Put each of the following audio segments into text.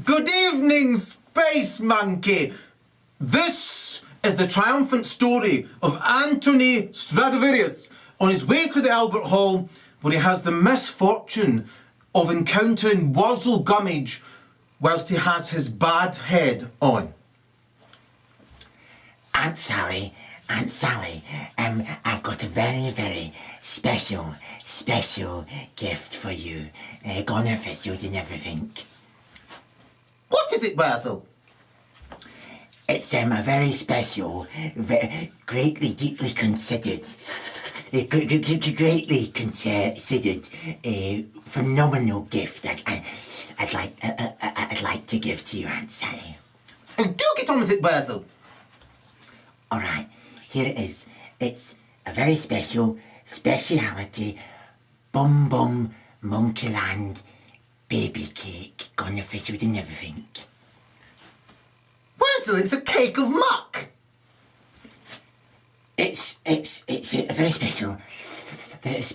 Good evening, Space Monkey. This is the triumphant story of Anthony Stradivarius on his way to the Albert Hall, where he has the misfortune of encountering Wurzel Gummidge whilst he has his bad head on. Aunt Sally, I've got a very, very special gift for you. Gonna fit you and everything. What is it, Wurzel? It's a very special, greatly, deeply considered, phenomenal gift I'd like to give to you, Aunt Sally. Oh, do get on with it, Wurzel. All right, here it is. It's a very speciality, Bum Monkeyland baby cake, gonna fit you and everything. Wurzel, it's a cake of muck. It's a very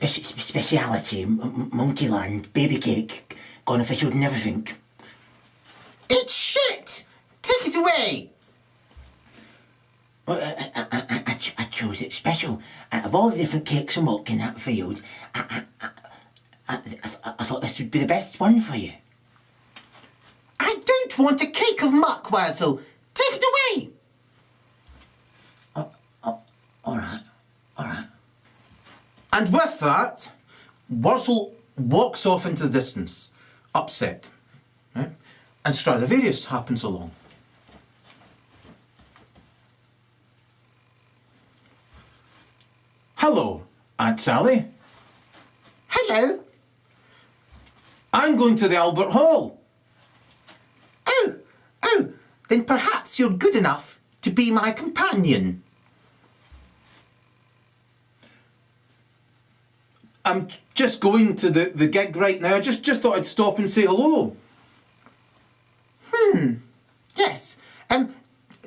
speciality, Monkeyland baby cake, gonna fit you and everything. It's shit. Take it away. Well, I chose it special. Out of all the different cakes I'm looking at field, I thought this would be the best one for you. I don't want a cake of muck, Wurzel. Take it away. All right. And with that, Wurzel walks off into the distance, upset. Right? And Stradivarius happens along. Hello, Aunt Sally. Hello. I'm going to the Albert Hall. Oh, then perhaps you're good enough to be my companion. I'm just going to the gig right now. I just thought I'd stop and say hello. Yes. Can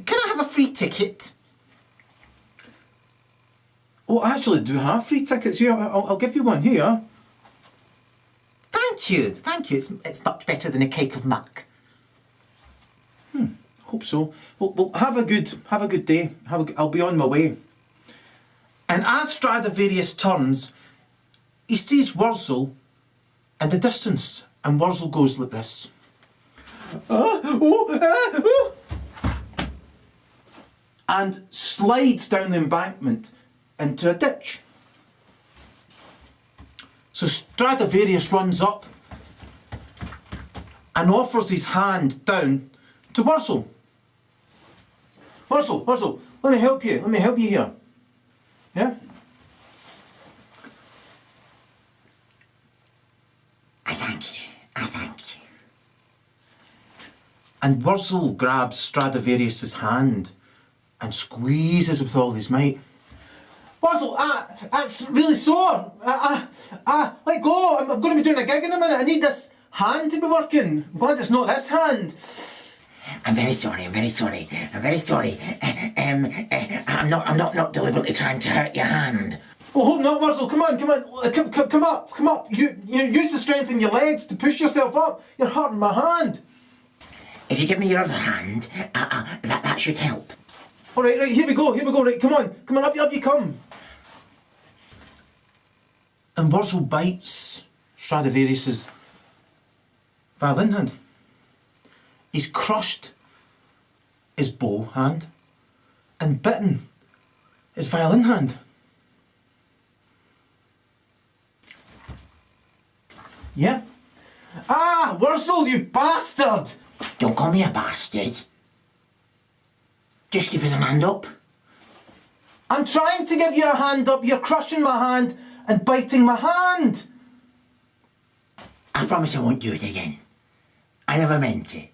I have a free ticket? Oh, I actually do have free tickets here. I'll give you one here. Thank you. It's much better than a cake of muck. Hope so. Well, have a good day. I'll be on my way. And as Stradivarius turns, he sees Wurzel in the distance, and Wurzel goes like this. And slides down the embankment into a ditch. So Stradivarius runs up and offers his hand down to Wurzel. Wurzel, let me help you here. Yeah? I thank you. And Wurzel grabs Stradivarius's hand and squeezes with all his might. Wurzel, that's really sore. Let go. I'm going to be doing a gig in a minute. I need this hand to be working. I'm glad it's not this hand. I'm very sorry. I'm not deliberately trying to hurt your hand. Oh, hope not, Wurzel. Come on. Come up. You use the strength in your legs to push yourself up. You're hurting my hand. If you give me your other hand, that should help. All right, here we go. Right, come on, up you come. And Wurzel bites Stradivarius's violin hand. He's crushed his bow hand and bitten his violin hand. Yeah? Wurzel, you bastard! Don't call me a bastard. Just give us a hand up. I'm trying to give you a hand up. You're crushing my hand and biting my hand. I promise I won't do it again. I never meant it.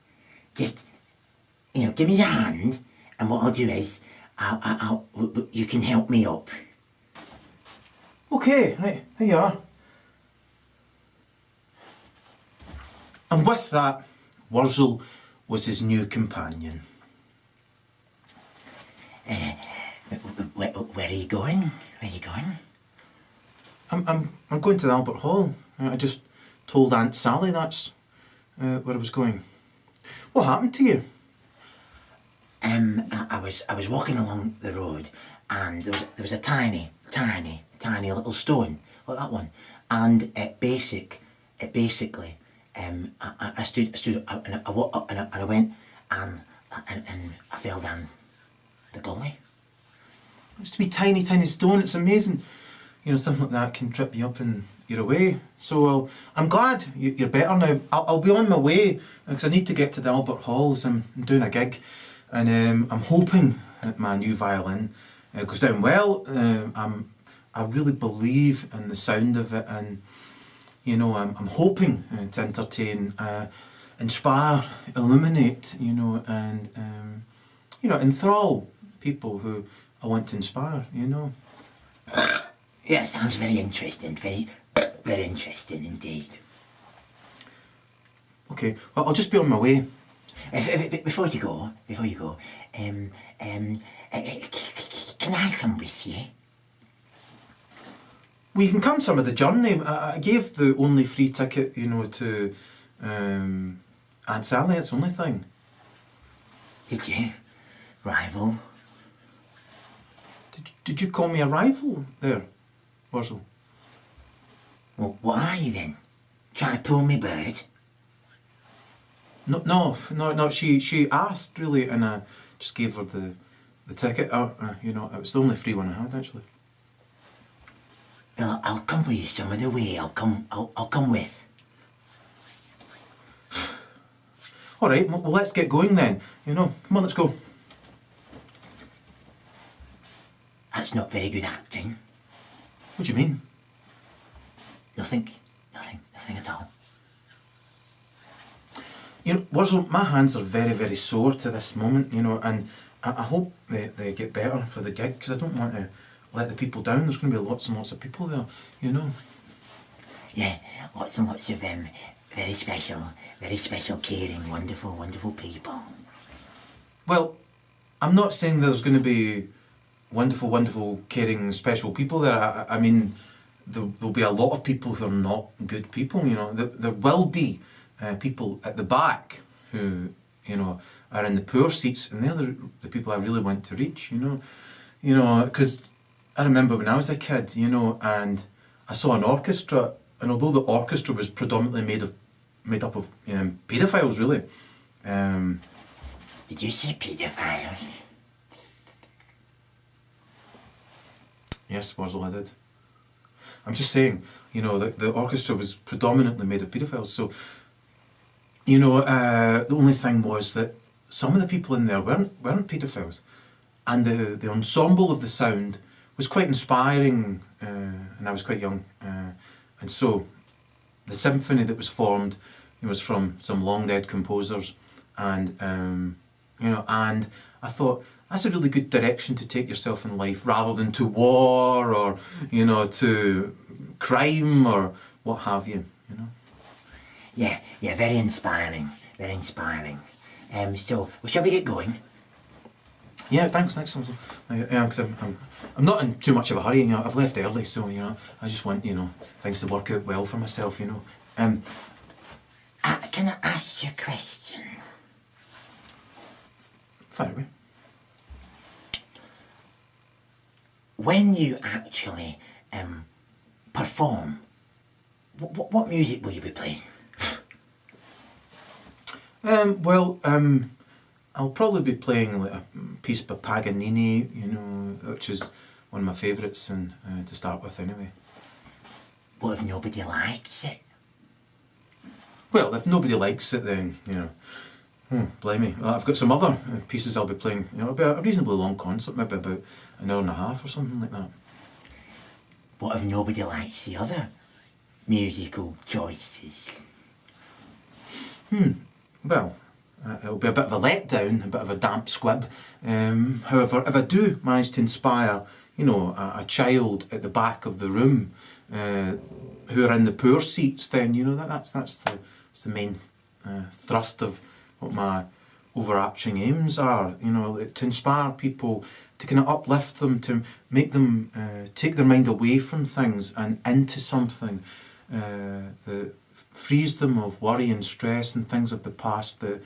Just, give me your hand, and what I'll do is, you can help me up. Okay, right, here you are. And with that, Wurzel was his new companion. Where are you going? I'm going to the Albert Hall. I just told Aunt Sally that's where I was going. What happened to you? I was walking along the road, and there was a tiny little stone like that one, and it basically I stood up and I went and I fell down the gully. It's to be tiny stone, it's amazing. You know, something like that can trip you up and you're away. So I'm glad you're better now. I'll be on my way because I need to get to the Albert Halls. I'm doing a gig, and I'm hoping that my new violin goes down well. I really believe in the sound of it, and you know, I'm hoping to entertain, inspire, illuminate, you know, and you know, enthrall people who I want to inspire. You know. Yeah, sounds very interesting. Very interesting indeed. Okay, well, I'll just be on my way. Before you go, can I come with you? We can come some of the journey. I gave the only free ticket, you know, to Aunt Sally. That's the only thing. Did you, rival? Did you call me a rival there, Wurzel? Well, what are you then? Trying to pull me bird? No. She asked really, and I just gave her the ticket. You know, it was the only free one I had actually. I'll come with you some of the way. I'll come with. All right, well, let's get going then. You know, come on, let's go. That's not very good acting. What do you mean? Nothing at all. You know, Wurzel, my hands are very sore to this moment, you know, and I hope they get better for the gig, because I don't want to let the people down. There's going to be lots and lots of people there, you know. Yeah, lots and lots of very special, caring, wonderful people. Well, I'm not saying there's going to be wonderful, caring, special people there. I mean, there'll be a lot of people who are not good people, you know. There will be people at the back who, you know, are in the poor seats, and they're the people I really want to reach, you know. You know, because I remember when I was a kid, you know, and I saw an orchestra, and although the orchestra was predominantly made up of paedophiles, really. Did you say paedophiles? Yes, Wurzel, I did. I'm just saying, you know, the orchestra was predominantly made of paedophiles, so, you know, the only thing was that some of the people in there weren't paedophiles, and the ensemble of the sound was quite inspiring, and I was quite young, and so the symphony that was formed, it was from some long dead composers, and you know, and I thought that's a really good direction to take yourself in life, rather than to war or, you know, to crime or what have you, you know. Yeah, very inspiring. So, well, shall we get going? Yeah, thanks. Yeah, because I'm not in too much of a hurry. You know, I've left early, so you know, I just want, you know, things to work out well for myself. You know. Can I ask you a question? Fire away. When you actually perform, what music will you be playing? I'll probably be playing like a piece by Paganini, you know, which is one of my favourites, and to start with anyway. What if nobody likes it? Well, if nobody likes it, then, you know, blimey. Well, I've got some other pieces I'll be playing. You know, it'll be a reasonably long concert, maybe about an hour and a half or something like that. What if nobody likes the other musical choices? Well, it'll be a bit of a letdown, a bit of a damp squib. However, if I do manage to inspire, you know, a child at the back of the room who are in the poor seats, then, you know, that's the main thrust of what my overarching aims are. You know, to inspire people, to kind of uplift them, to make them take their mind away from things and into something that frees them of worry and stress and things of the past that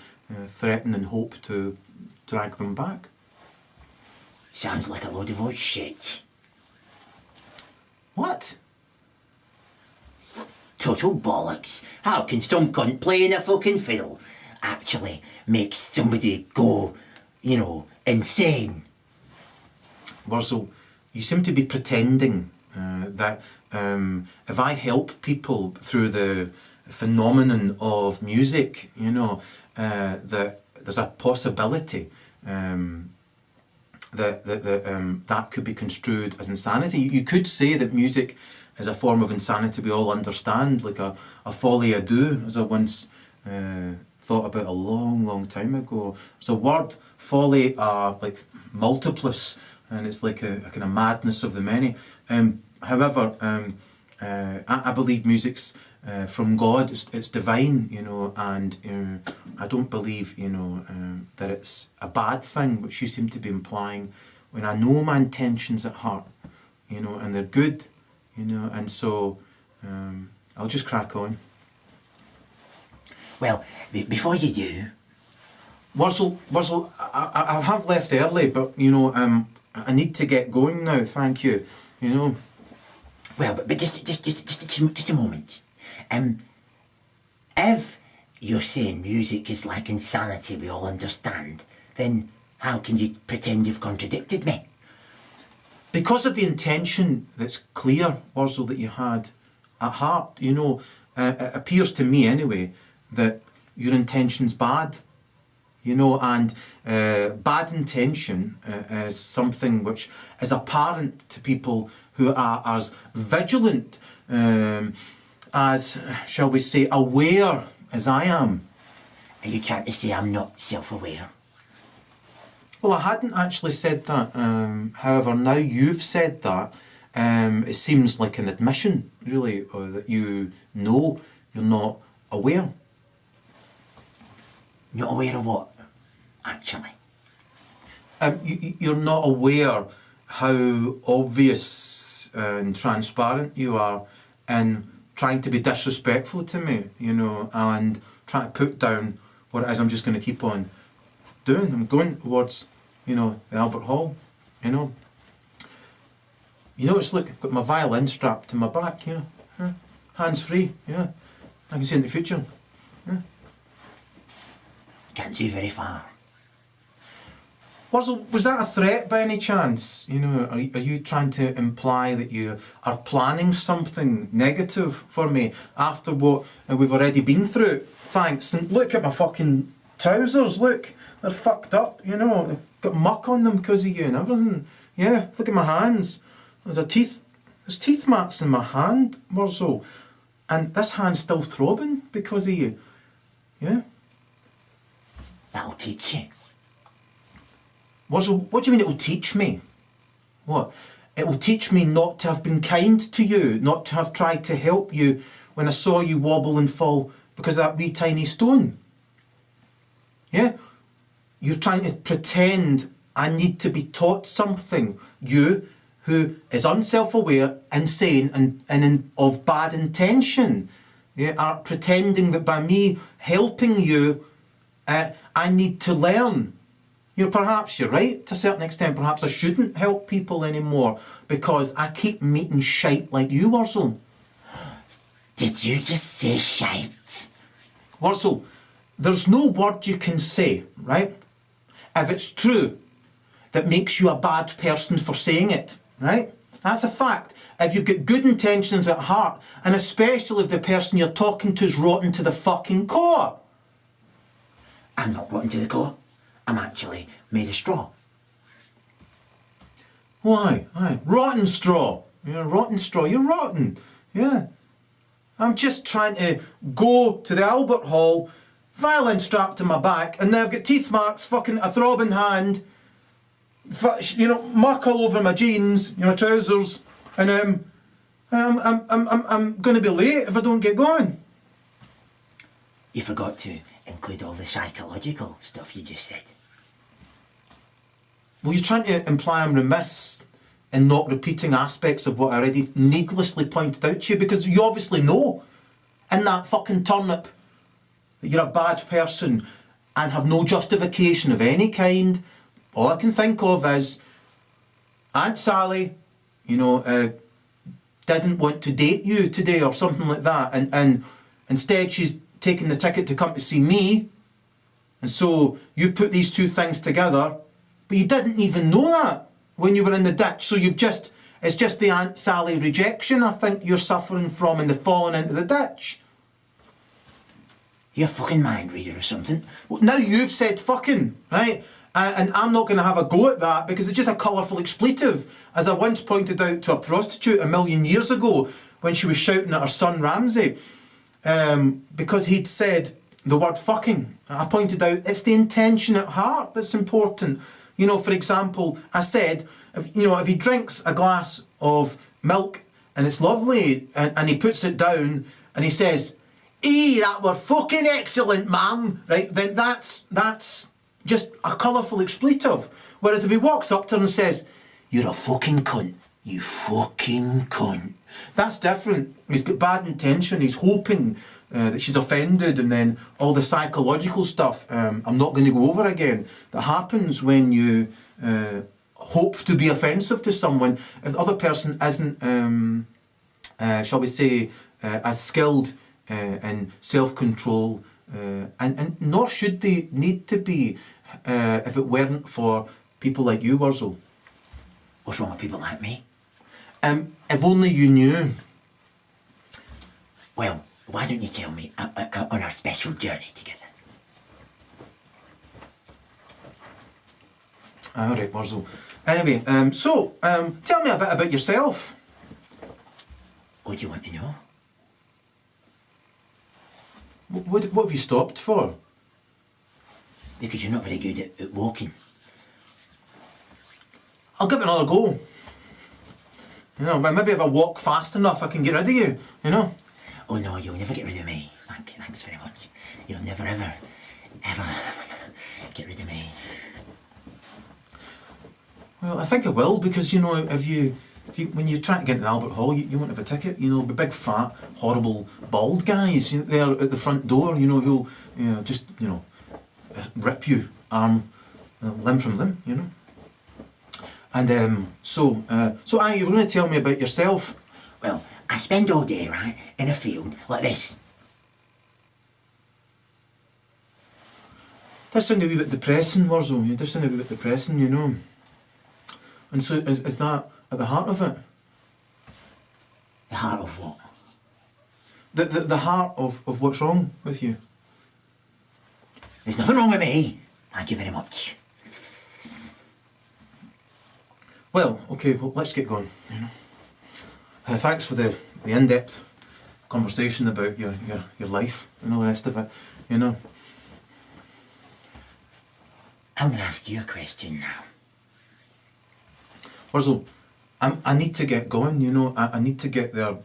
threaten and hope to drag them back. Sounds like a load of old shit. What? Total bollocks. How can some cunt playing a fucking fiddle actually make somebody go, you know, insane? Wurzel, you seem to be pretending that if I help people through the phenomenon of music, you know, that there's a possibility that could be construed as insanity. You could say that music is a form of insanity we all understand, like a folie à deux, as I once thought about a long time ago. There's a word, folie, like multiples, and it's like a kind of madness of the many. However, I believe music's from God. It's divine, you know, and I don't believe, you know, that it's a bad thing, which you seem to be implying, when I know my intentions at heart, you know, and they're good, you know, and so I'll just crack on. Well, before you do... Wurzel, I have left early, but, you know, I need to get going now, thank you, you know. Well, but just a moment. If you're saying music is like insanity we all understand, then how can you pretend you've contradicted me? Because of the intention that's clear, Wurzel, that you had at heart, you know, it appears to me anyway that your intention's bad, you know, and bad intention is something which is apparent to people who are as vigilant, as, shall we say, aware as I am. Are you trying to say I'm not self-aware? Well, I hadn't actually said that. However, now you've said that, it seems like an admission, really, or that you know you're not aware. Not aware of what, actually? You're not aware how obvious and transparent you are in trying to be disrespectful to me, you know, and trying to put down what it is I'm just going to keep on doing. I'm going towards, you know, the Albert Hall, you know. You notice, look, I've got my violin strapped to my back, you know, hands free, yeah. I can see in the future, yeah. Can't see very far. Was that a threat by any chance? You know, are you trying to imply that you are planning something negative for me after what we've already been through? Thanks. And look at my fucking trousers, look. They're fucked up, you know. They've got muck on them because of you and everything. Yeah, look at my hands. There's teeth marks in my hand, Wurzel. And this hand's still throbbing because of you. Yeah. That'll teach you. Wurzel, what do you mean it'll teach me? What? It will teach me not to have been kind to you, not to have tried to help you when I saw you wobble and fall because of that wee tiny stone. Yeah? You're trying to pretend I need to be taught something. You, who is unself-aware, insane, and of bad intention, yeah, are pretending that by me helping you, I need to learn. You know, perhaps you're right to a certain extent. Perhaps I shouldn't help people anymore because I keep meeting shite like you, Wurzel. Did you just say shite? Wurzel, there's no word you can say, right? If it's true, that makes you a bad person for saying it, right? That's a fact. If you've got good intentions at heart, and especially if the person you're talking to is rotten to the fucking core. I'm not rotten to the core. I'm actually made of straw. Why? Aye. Rotten straw. You're rotten straw. You're rotten. Yeah. I'm just trying to go to the Albert Hall, violin strapped to my back, and now I've got teeth marks, fucking a throbbing hand, you know, muck all over my jeans, you know, trousers, and I'm going to be late if I don't get going. You forgot to include all the psychological stuff you just said. Well, you're trying to imply I'm remiss in not repeating aspects of what I already needlessly pointed out to you, because you obviously know in that fucking turnip that you're a bad person and have no justification of any kind. All I can think of is Aunt Sally, didn't want to date you today or something like that, and instead she's taken the ticket to come to see me, and so you've put these two things together, but you didn't even know that when you were in the ditch, so it's just the Aunt Sally rejection I think you're suffering from and the falling into the ditch. You're a fucking mind reader or something. Well, now you've said fucking, right? And I'm not going to have a go at that because it's just a colourful expletive, as I once pointed out to a prostitute 1,000,000 years ago when she was shouting at her son Ramsay because he'd said the word fucking. I pointed out it's the intention at heart that's important. For example, I said, if he drinks a glass of milk and it's lovely and he puts it down and he says, that were fucking excellent, ma'am, right, then that's just a colourful expletive. Whereas if he walks up to her and says, you're a fucking cunt, you fucking cunt, that's different. He's got bad intention, he's hoping that she's offended, and then all the psychological stuff I'm not going to go over again that happens when you hope to be offensive to someone if the other person isn't, shall we say, as skilled in self-control, and nor should they need to be if it weren't for people like you, Wurzel. What's wrong with people like me? If only you knew. Well, why don't you tell me on our special journey together? All right, Wurzel. Anyway, so tell me a bit about yourself. What do you want to know? What have you stopped for? Because you're not very good at walking. I'll give it another go. But maybe if I walk fast enough, I can get rid of you, Oh no, you'll never get rid of me. Thanks very much. You'll never, ever get rid of me. Well, I think I will, because, if you when you try to get into Albert Hall, you won't have a ticket, the big, fat, horrible, bald guys there at the front door, who'll, just, rip you arm, limb from limb, And so you were going to tell me about yourself. Well, I spend all day, right, in a field like this. Does sound a wee bit depressing, Wurzel. It does sound a wee bit depressing, And so is that at the heart of it? The heart of what? The heart of what's wrong with you. There's nothing wrong with me. Thank you very much. Well, okay, let's get going, thanks for the in-depth conversation about your life and all the rest of it, I'm going to ask you a question now. Wurzel, I need to get going, I need to get there,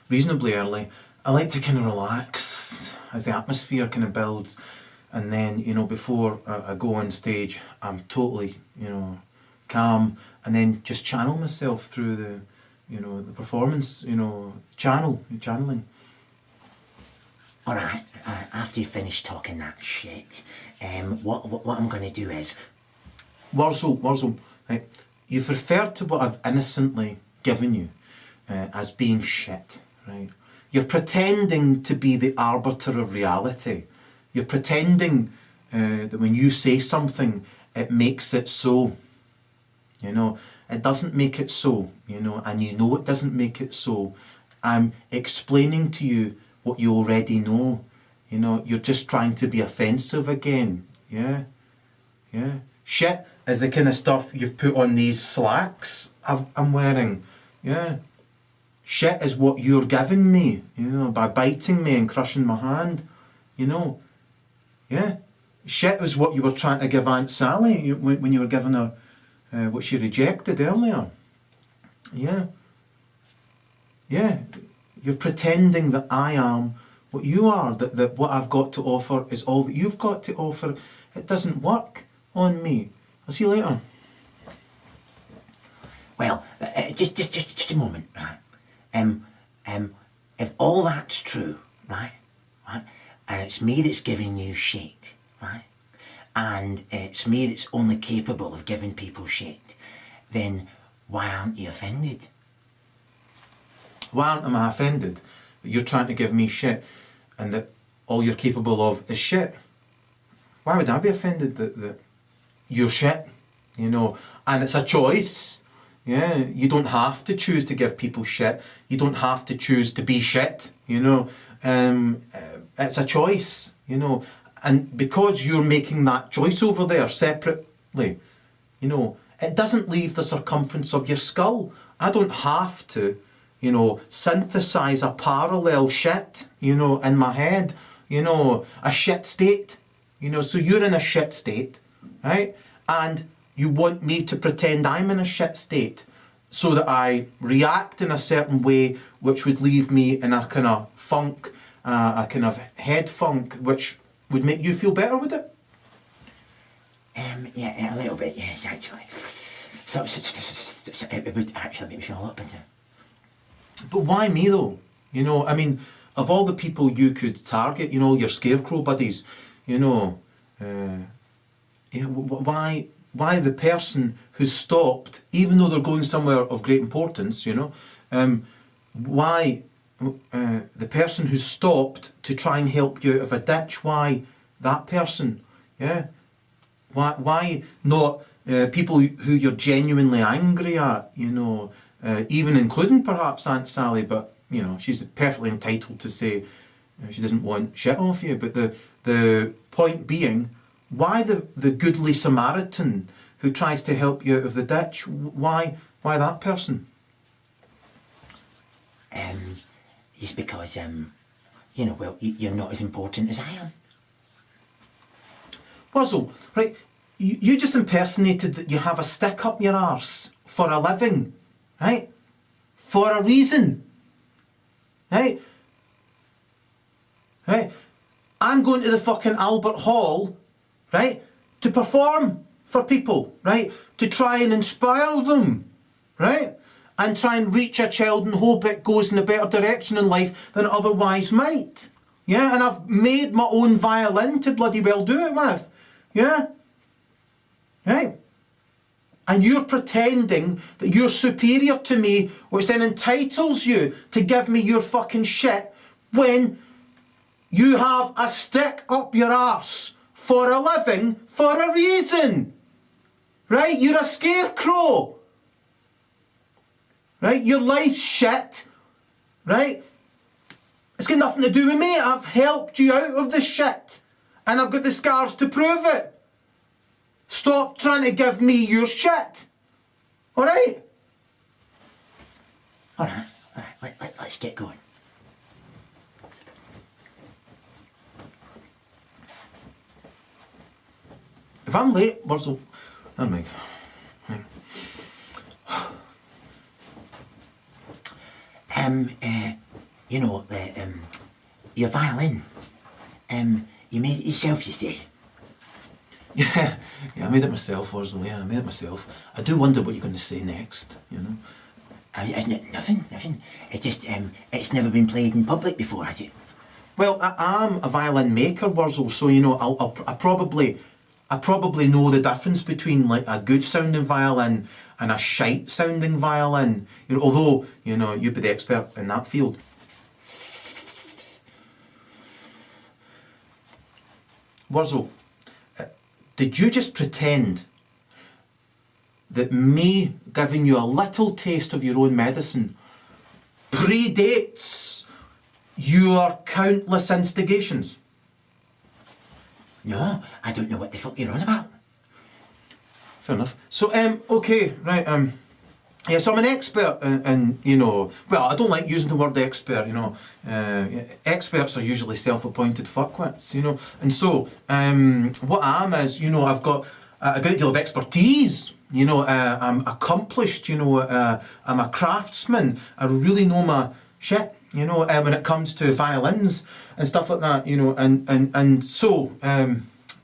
reasonably early. I like to kind of relax as the atmosphere kind of builds, and then, before I go on stage, I'm totally, calm, and then just channel myself through the performance, channeling. All right, after you finish talking that shit, what I'm going to do is... Wurzel, right, you've referred to what I've innocently given you as being shit, right? You're pretending to be the arbiter of reality. You're pretending that when you say something, it makes it so. It doesn't make it so, and it doesn't make it so. I'm explaining to you what you already know. You're just trying to be offensive again. Yeah. Shit is the kind of stuff you've put on these slacks I'm wearing. Yeah. Shit is what you're giving me, by biting me and crushing my hand. Yeah. Shit is what you were trying to give Aunt Sally when you were giving her what she rejected earlier. Yeah. You're pretending that I am what you are, that what I've got to offer is all that you've got to offer. It doesn't work on me. I'll see you later. Well, just a moment, right? If all that's true, right, and it's me that's giving you shit, right? And it's me that's only capable of giving people shit, then why aren't you offended? Why am I offended that you're trying to give me shit and that all you're capable of is shit? Why would I be offended that you're shit? You know, and it's a choice. Yeah, you don't have to choose to give people shit. You don't have to choose to be shit. You know, it's a choice. You know, and because you're making that choice over there separately, you know, it doesn't leave the circumference of your skull. I don't have to, you know, synthesize a parallel shit, you know, in my head. You know, a shit state. You know, so you're in a shit state, right? And you want me to pretend I'm in a shit state so that I react in a certain way which would leave me in a kind of funk, a kind of head funk, which would make you feel better, would it? Yeah, a little bit, yes, actually. So it would actually make me feel a lot better. But why me though? You know, I mean, of all the people you could target, you know, your scarecrow buddies, you know, why the person who's stopped, even though they're going somewhere of great importance, you know, why the person who's stopped to try and help you out of a ditch, why that person, yeah? Why not people who you're genuinely angry at, you know, even including perhaps Aunt Sally, but, you know, she's perfectly entitled to say she doesn't want shit off you, but the point being, why the goodly Samaritan who tries to help you out of the ditch, why that person? Just because, you know, well, you're not as important as I am. Wurzel, right, you just impersonated that you have a stick up your arse for a living, right? For a reason, right? Right? I'm going to the fucking Albert Hall, right, to perform for people, right? To try and inspire them, right? And try and reach a child and hope it goes in a better direction in life than it otherwise might. Yeah, and I've made my own violin to bloody well do it with. Yeah? Right? And you're pretending that you're superior to me, which then entitles you to give me your fucking shit when you have a stick up your arse for a living for a reason. Right? You're a scarecrow. Right? Your life's shit. Right? It's got nothing to do with me. I've helped you out of the shit. And I've got the scars to prove it. Stop trying to give me your shit. Alright? Alright, let's get going. If I'm late, Wurzel, never mind. You know, your violin, you made it yourself, you say? Yeah, I made it myself, Wurzel, yeah, I made it myself. I do wonder what you're going to say next, you know? Nothing. It just, it's never been played in public before, has it? Well, I'm a violin maker, Wurzel, so, you know, I probably know the difference between, like, a good sounding violin and a shite sounding violin. You know, although, you know, you'd be the expert in that field. Wurzel, did you just pretend that me giving you a little taste of your own medicine predates your countless instigations? No, I don't know what the fuck you're on about. Fair enough. So, okay, right, yeah, so I'm an expert in, you know, well, I don't like using the word expert, you know, experts are usually self-appointed fuckwits, you know, and so, what I am is, you know, I've got a great deal of expertise, you know, I'm accomplished, you know, I'm a craftsman, I really know my shit, you know, when it comes to violins and stuff like that, you know, and so,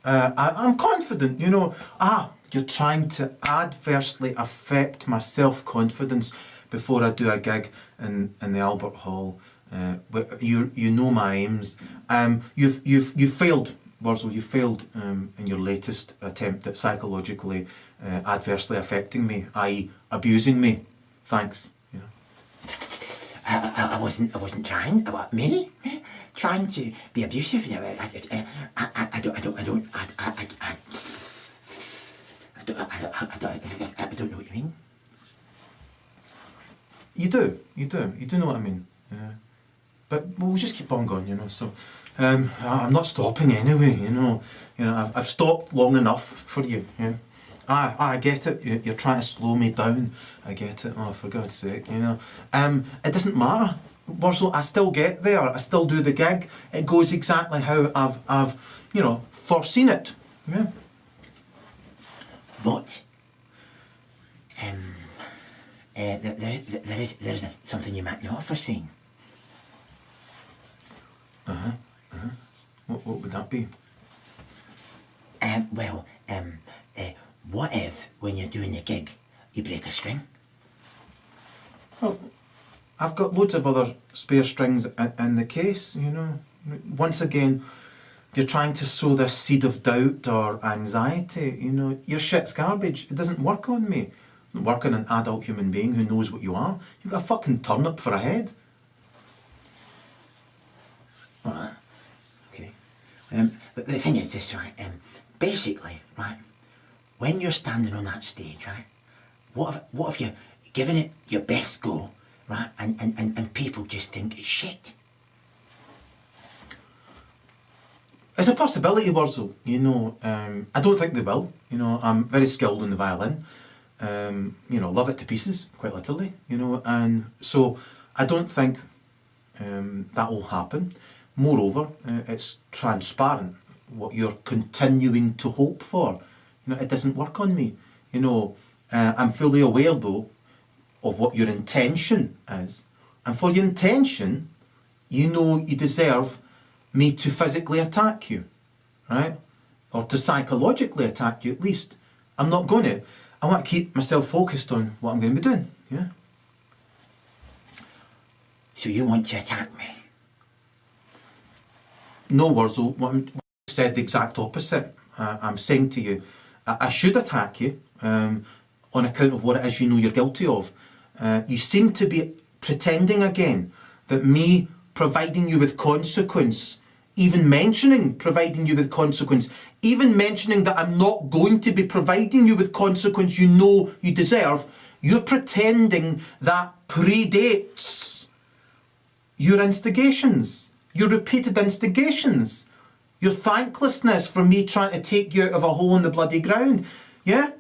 I'm confident, you know, you're trying to adversely affect my self-confidence before I do a gig in the Albert Hall. You know my aims. You've failed Wurzel, you failed in your latest attempt at psychologically adversely affecting me, i.e. abusing me. Thanks. You know. I wasn't trying. What, me? Trying to be abusive? No, I don't know what you mean. You do know what I mean. But we'll just keep on going, you know. So I'm not stopping anyway, you know. I've stopped long enough for you. Yeah. I get it. You're trying to slow me down. I get it. Oh, for God's sake, you know. It doesn't matter, Wurzel. I still get there. I still do the gig. It goes exactly how I've foreseen it. Yeah. But there is something you might not have foreseen. What would that be? What if when you're doing the gig you break a string? Well, I've got loads of other spare strings in the case, you know. Once again, you're trying to sow this seed of doubt or anxiety, you know. Your shit's garbage. It doesn't work on me. It doesn't work on an adult human being who knows what you are. You've got a fucking turnip for a head. Alright, okay. But the thing is this, right, basically, right, when you're standing on that stage, right, what if you're giving it your best go, right, and people just think it's shit? It's a possibility, Wurzel, you know. I don't think they will, you know. I'm very skilled on the violin, love it to pieces, quite literally, you know, and so I don't think that will happen. Moreover, it's transparent what you're continuing to hope for. You know, it doesn't work on me. You know, I'm fully aware though of what your intention is, and for your intention, you know you deserve me to physically attack you, right? Or to psychologically attack you at least. I'm not going to. I want to keep myself focused on what I'm going to be doing, yeah? So you want to attack me? No, Wurzel, I said the exact opposite. I'm saying to you, I should attack you on account of what it is you know you're guilty of. You seem to be pretending again that me providing you with consequence, even mentioning providing you with consequence, even mentioning that I'm not going to be providing you with consequence you know you deserve, you're pretending that predates your instigations, your repeated instigations, your thanklessness for me trying to take you out of a hole in the bloody ground. Yeah?